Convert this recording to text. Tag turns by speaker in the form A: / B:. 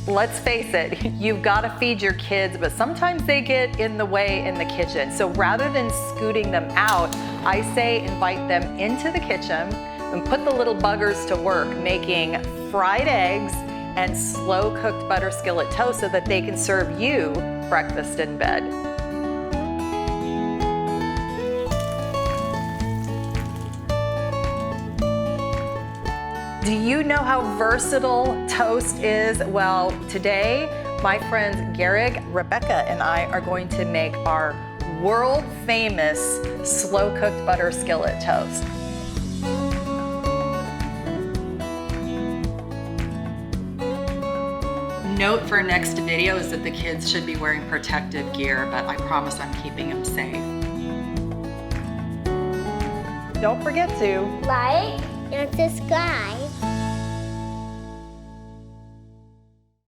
A: let's face it, you've got to feed your kids, but sometimes they get in the way in the kitchen. So rather than scooting them out, I say invite them into the kitchen and put the little buggers to work making fried eggs and slow-cooked butter skillet toast so that they can serve you breakfast in bed. Do you know how versatile toast is? Well, today, my friends Garrig, Rebecca, and I are going to make our world-famous slow-cooked butter skillet toast. Note for next video is that the kids should be wearing protective gear, but I promise I'm keeping them safe. Don't forget to
B: like and subscribe.